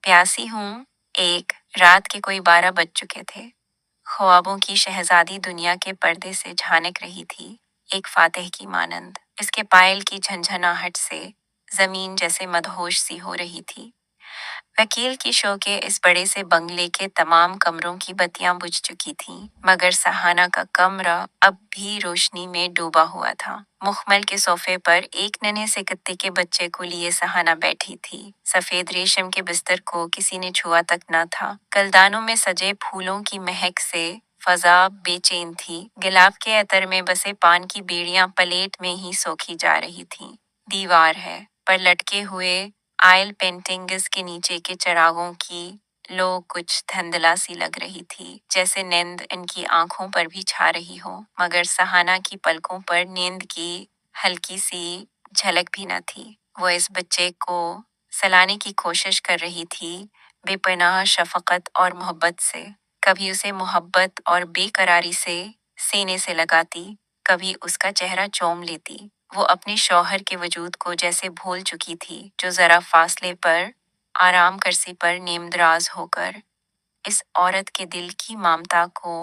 प्यासी हूँ। एक रात के कोई 12 बज चुके थे। ख्वाबों की शहजादी दुनिया के पर्दे से झांक रही थी, एक फातिह की मानंद। इसके पायल की झंझनाहट से जमीन जैसे मदहोश सी हो रही थी। वकील की शो के इस बड़े से बंगले के तमाम कमरों की बत्तियां बुझ चुकी थीं, मगर सहाना का कमरा अब भी रोशनी में डूबा हुआ था। मुखमल के सोफे पर एक नन्हे से कुत्ते के बच्चे को लिए सहाना बैठी थी। सफेद रेशम के बिस्तर को किसी ने छुआ तक न था। कलदानों में सजे फूलों की महक से फजा बेचैन थी। गुलाब के अतर में बसे पान की बेड़ियां प्लेट में ही सोखी जा रही थीं। दीवार है पर लटके हुए आयल पेंटिंग्स के नीचे के चिरागों की लो कुछ धुंधला सी लग रही थी, जैसे नींद इनकी आंखों पर भी छा रही हो। मगर सहाना की पलकों पर नींद की हल्की सी झलक भी न थी। वो इस बच्चे को सलाने की कोशिश कर रही थी, बेपनाह शफकत और मोहब्बत से। कभी उसे मोहब्बत और बेकरारी से सीने से लगाती, कभी उसका चेहरा चूम लेती। वो अपने शौहर के वजूद को जैसे भूल चुकी थी, जो जरा फासले पर आराम करसी पर नेमदराज होकर इस औरत के दिल की ममता को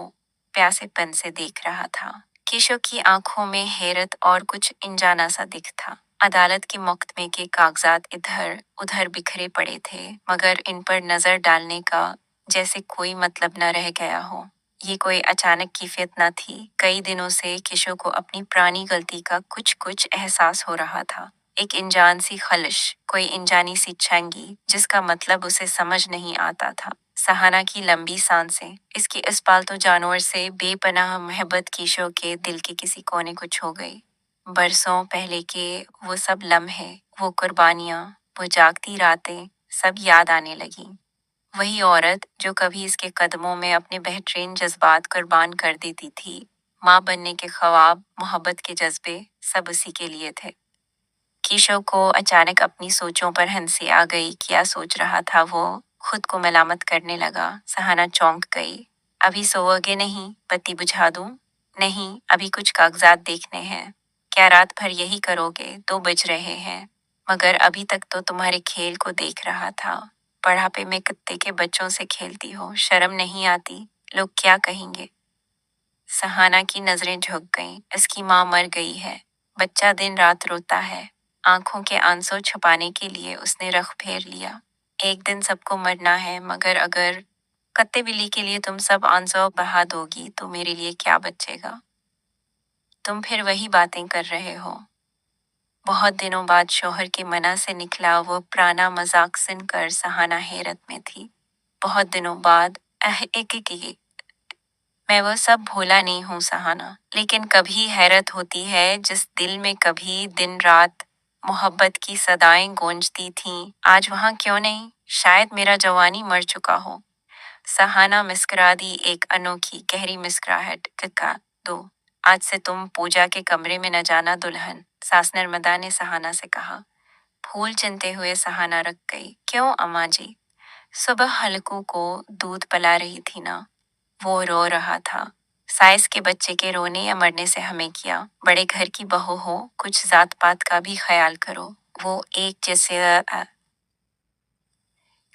प्यासेपन से देख रहा था। केशव की आंखों में हैरत और कुछ अनजाना सा दिख था। अदालत के मुकदमे के कागजात इधर उधर बिखरे पड़े थे, मगर इन पर नजर डालने का जैसे कोई मतलब न रह गया हो। ये कोई अचानक की फितना थी। कई दिनों से केशव को अपनी पुरानी गलती का कुछ कुछ एहसास हो रहा था। एक अनजान सी खलिश, कोई अनजानी सी छंगी, जिसका मतलब उसे समझ नहीं आता था। सहाना की लंबी सांसें, इसकी इस पालतू जानवर से बेपनाह मोहब्बत केशव के दिल के किसी कोने को छू गई। बरसों पहले के वो सब लम्हे, वो कुर्बानियां, वो जागती रातें, सब याद आने लगी। वही औरत जो कभी इसके कदमों में अपने बेहतरीन जज्बात कुर्बान कर देती थी। माँ बनने के ख्वाब, मोहब्बत के जज्बे, सब उसी के लिए थे। केशव को अचानक अपनी सोचों पर हंसी आ गई। क्या सोच रहा था वो? खुद को मलामत करने लगा। सहाना चौंक गई। अभी सोओगे नहीं? बत्ती बुझा दूं? नहीं, अभी कुछ कागजात देखने हैं। क्या रात भर यही करोगे? 2 बज रहे हैं। मगर अभी तक तो तुम्हारे खेल को देख रहा था। बुढ़ापे में कुत्ते के बच्चों से खेलती हो, शर्म नहीं आती? लोग क्या कहेंगे? सहाना की नजरें झुक गईं। इसकी माँ मर गई है। बच्चा दिन रात रोता है। आंखों के आंसू छुपाने के लिए उसने रख फेर लिया। एक दिन सबको मरना है, मगर अगर कत्ते बिल्ली के लिए तुम सब आंसू बहा दोगी तो मेरे लिए क्या बचेगा? तुम फिर वही बातें कर रहे हो। बहुत दिनों बाद शौहर के मना से निकला वो पुराना मजाक सुनकर सहाना हैरत में थी। बहुत दिनों बाद एक मैं वो सब भूला नहीं हूँ सहाना, लेकिन कभी हैरत होती है जिस दिल में कभी दिन रात मोहब्बत की सदाएं गूंजती थीं, आज वहां क्यों नहीं? शायद मेरा जवानी मर चुका हो। सहाना मुस्कुरा दी, एक अनोखी गहरी मुस्कुराहट। किका दो, आज से तुम पूजा के कमरे में न जाना दुल्हन, सास नर्मदा ने सहाना से कहा। फूल चुनते हुए सहाना रख गई। क्यों अम्मा जी? सुबह हल्कू को दूध पिला रही थी ना। वो रो रहा था। साइस के बच्चे के रोने या मरने से हमें क्या? बड़े घर की बहू हो, कुछ जात पात का भी ख्याल करो। वो एक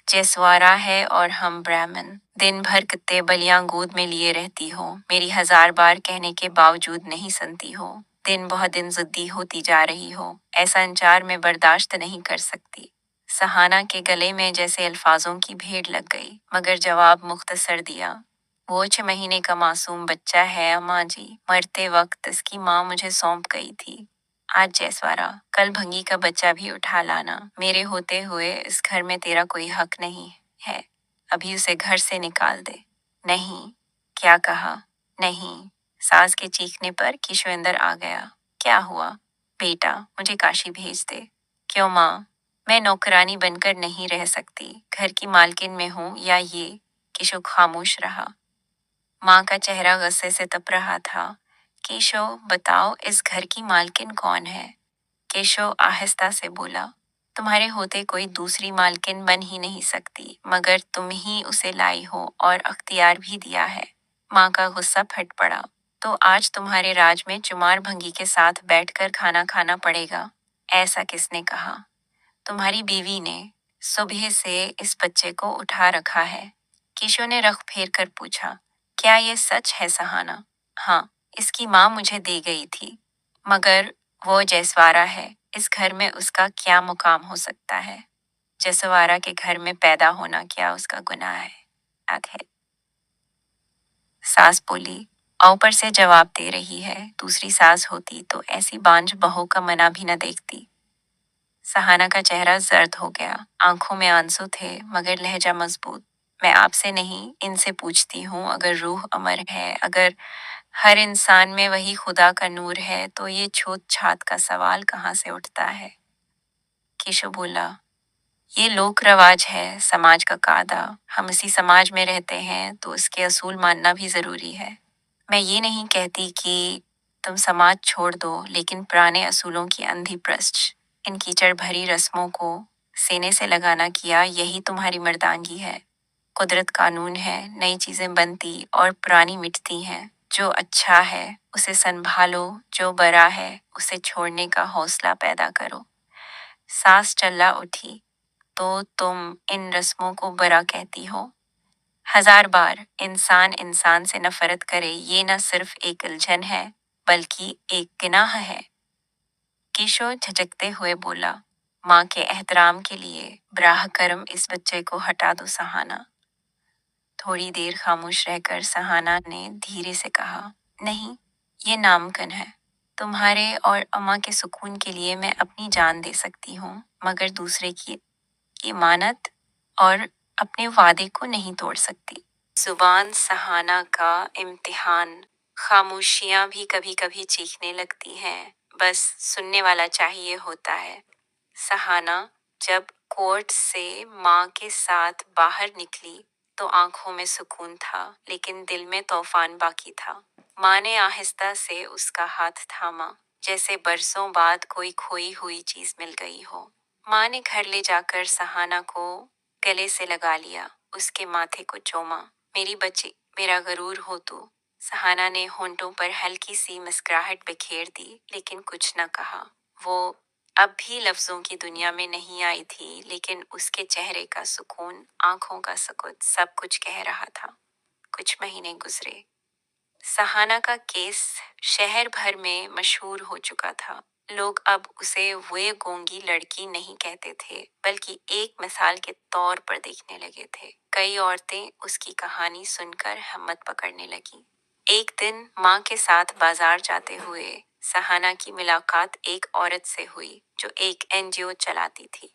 जसवारा है और हम ब्राह्मण। दिन भर कितने बलियां गोद में लिए रहती हो, मेरी 1000 बार कहने के बावजूद नहीं सुनती हो। दिन बहुत दिन जिद्दी होती जा रही हो। ऐसा इंकार मैं बर्दाश्त नहीं कर सकती। सहाना के गले में जैसे अल्फाजों की भीड़ लग गई, मगर जवाब मुख्तसर दिया। वो 6 महीने का मासूम बच्चा है अम्मा जी। मरते वक्त इसकी माँ मुझे सौंप गई थी। आज जयसवारा, कल भंगी का बच्चा भी उठा लाना। मेरे होते हुए इस घर में तेरा कोई हक नहीं है। अभी उसे घर से निकाल दे। नहीं। क्या कहा? नहीं। सास के चीखने पर किशोर आ गया। क्या हुआ? बेटा, मुझे काशी भेज दे। क्यों माँ? मैं नौकरानी बनकर नहीं रह सकती। घर की मालकिन में हूँ या ये? किशोर खामोश रहा। माँ का चेहरा गुस्से से तप रहा था। केशव, बताओ इस घर की मालकिन कौन है? केशव आहिस्ता से बोला, तुम्हारे होते कोई दूसरी मालकिन बन ही नहीं सकती, मगर तुम ही उसे लाई हो और अख्तियार भी दिया है। माँ का गुस्सा फट पड़ा। तो आज तुम्हारे राज में चुमार भंगी के साथ बैठकर खाना खाना पड़ेगा। ऐसा किसने कहा? तुम्हारी बीवी ने। सुबह से इस बच्चे को उठा रखा है। केशव ने रख फेर कर पूछा, क्या ये सच है सहाना? हाँ, इसकी माँ मुझे दे गई थी। मगर वो जैसवारा है, इस घर में उसका क्या मुकाम हो सकता है? जसवारा के घर में पैदा होना क्या उसका गुनाह है? आखिर सास बोली, ऊपर से जवाब दे रही है। दूसरी सास होती तो ऐसी बांझ बहू का मना भी न देखती। सहाना का चेहरा जर्द हो गया, आंखों में आंसू थे मगर लहजा मजबूत। मैं आपसे नहीं, इनसे पूछती हूँ, अगर रूह अमर है, अगर हर इंसान में वही खुदा का नूर है, तो ये छूत छात का सवाल कहाँ से उठता है? केशव बोला, ये लोक रवाज है, समाज का कायदा। हम इसी समाज में रहते हैं तो इसके असूल मानना भी जरूरी है। मैं ये नहीं कहती कि तुम समाज छोड़ दो, लेकिन पुराने असूलों की अंधी भ्रष्ट, इन कीचड़ भरी रस्मों को सीने से लगाना किया, यही तुम्हारी मर्दांगी है। कुदरत कानून है, नई चीजें बनती और पुरानी मिटती हैं। जो अच्छा है उसे संभालो, जो बड़ा है उसे छोड़ने का हौसला पैदा करो। सास चल्ला उठी, तो तुम इन रस्मों को बड़ा कहती हो? हजार बार इंसान इंसान से नफरत करे, ये न सिर्फ एक उलझन है बल्कि एक गुनाह है। किशोर झिझकते हुए बोला, माँ के एहतराम के लिए ब्राह कर्म इस बच्चे को हटा दो सहाना। थोड़ी देर खामोश रहकर सहाना ने धीरे से कहा, नहीं, ये नामुमकिन है। तुम्हारे और अम्मा के सुकून के लिए मैं अपनी जान दे सकती हूँ, मगर दूसरे की इमानत और अपने वादे को नहीं तोड़ सकती। जुबान सहाना का इम्तिहान। खामोशियां भी कभी कभी चीखने लगती हैं, बस सुनने वाला चाहिए होता है। सहाना जब कोर्ट से माँ के साथ बाहर निकली तो आंखों में सुकून था, लेकिन दिल में तूफान बाकी था। माँ ने आहिस्ता से उसका हाथ थामा, जैसे बरसों बाद कोई खोई हुई चीज मिल गई हो। माँ ने घर ले जाकर सहाना को गले से लगा लिया, उसके माथे को चूमा। मेरी बच्ची, मेरा गरूर हो तू। सहाना ने होंठों पर हल्की सी मुस्कुराहट बिखेर दी, लेकिन कुछ न कहा। वो अब भी लफ्जों की दुनिया में नहीं आई थी, लेकिन उसके चेहरे का सुकून, आंखों का सुकून सब कुछ कह रहा था। कुछ महीने गुजरे। सहाना का केस शहर भर में मशहूर हो चुका था। लोग अब उसे वे गूंगी लड़की नहीं कहते थे, बल्कि एक मिसाल के तौर पर देखने लगे थे। कई औरतें उसकी कहानी सुनकर हिम्मत पकड़ने लगी। एक दिन माँ के साथ बाजार जाते हुए सहाना की मुलाकात एक औरत से हुई जो एक एनजीओ चलाती थी।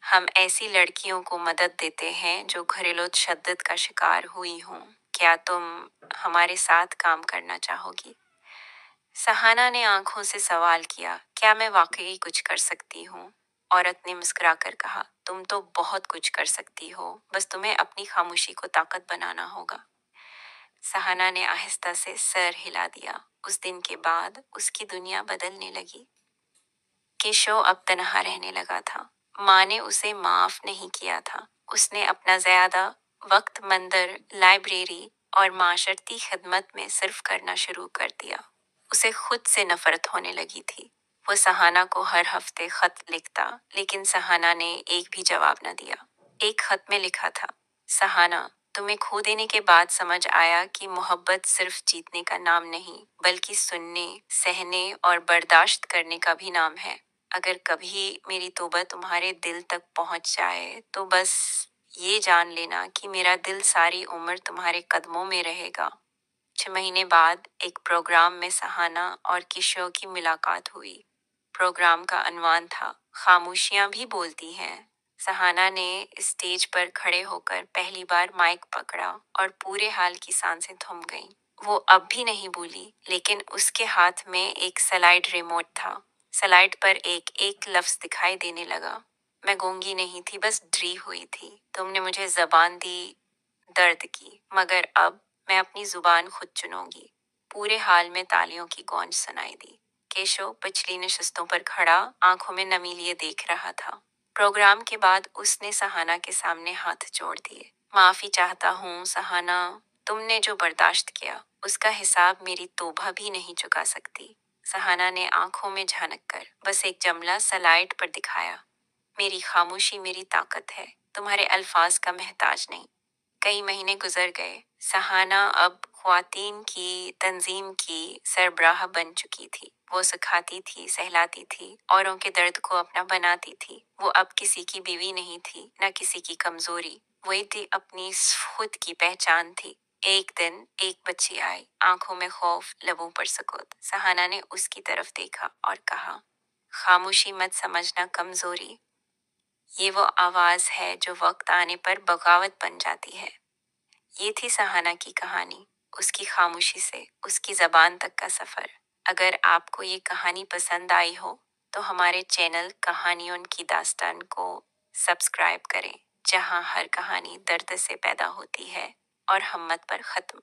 हम ऐसी लड़कियों को मदद देते हैं जो घरेलू तशद्दुद का शिकार हुई हों। क्या तुम हमारे साथ काम करना चाहोगी? सहाना ने आंखों से सवाल किया, क्या मैं वाकई कुछ कर सकती हूँ? औरत ने मुस्कुराकर कहा, तुम तो बहुत कुछ कर सकती हो, बस तुम्हें अपनी खामोशी को ताकत बनाना होगा। सहाना ने आहिस्ता से सर हिला दिया। उस दिन के बाद उसकी दुनिया बदलने लगी। केशव अब तन्हा रहने लगा था। माँ ने उसे माफ नहीं किया था। उसने अपना ज्यादा वक्त मंदिर, लाइब्रेरी और माशरती खिदमत में सिर्फ करना शुरू कर दिया। उसे खुद से नफरत होने लगी थी। वो सहाना को हर हफ्ते खत लिखता, लेकिन सहाना ने एक भी जवाब न दिया। एक खत में लिखा था, सहाना, तुम्हें खो देने के बाद समझ आया कि मोहब्बत सिर्फ जीतने का नाम नहीं, बल्कि सुनने, सहने और बर्दाश्त करने का भी नाम है। अगर कभी मेरी तौबा तुम्हारे दिल तक पहुंच जाए तो बस ये जान लेना कि मेरा दिल सारी उम्र तुम्हारे कदमों में रहेगा। 6 महीने बाद एक प्रोग्राम में सहाना और किशोर की मुलाकात हुई। प्रोग्राम का अनवान था, खामोशियां भी बोलती हैं। सहाना ने स्टेज पर खड़े होकर पहली बार माइक पकड़ा और पूरे हाल की सांसें थम गईं। वो अब भी नहीं बोली, लेकिन उसके हाथ में एक स्लाइड रिमोट था। स्लाइड पर एक एक लफ्ज दिखाई देने लगा। मैं गूंगी नहीं थी, बस डरी हुई थी। तुमने मुझे जबान दी, दर्द की, मगर अब मैं अपनी जुबान खुद चुनूंगी। पूरे हाल में तालियों की गूंज सुनाई दी। केशव पिछली नशस्तों पर खड़ा आंखों में नमी लिए देख रहा था। प्रोग्राम के बाद उसने सहाना के सामने हाथ जोड़ दिए। माफी चाहता हूँ सहाना, तुमने जो बर्दाश्त किया उसका हिसाब मेरी तौबा भी नहीं चुका सकती। सहाना ने आंखों में झांक कर बस एक जमला स्लाइड पर दिखाया। मेरी खामोशी मेरी ताकत है, तुम्हारे अल्फाज का महताज नहीं। कई महीने गुजर गए। सहाना अब ख्वातीन की तंजीम की सरबराह बन चुकी थी। वो सिखाती थी, सहलाती थी, औरों के दर्द को अपना बनाती थी। वो अब किसी की बीवी नहीं थी, न किसी की कमजोरी। वही थी अपनी खुद की पहचान थी। एक दिन एक बच्ची आई, आंखों में खौफ, लबों पर सुकूत। सहाना ने उसकी तरफ देखा और कहा, खामोशी मत समझना कमजोरी, ये वो आवाज है जो वक्त आने पर बगावत बन जाती है। ये थी सहाना की कहानी, उसकी खामोशी से उसकी जबान तक का सफर। अगर आपको ये कहानी पसंद आई हो तो हमारे चैनल कहानियों की दास्तान को सब्सक्राइब करें, जहां हर कहानी दर्द से पैदा होती है और हिम्मत पर खत्म।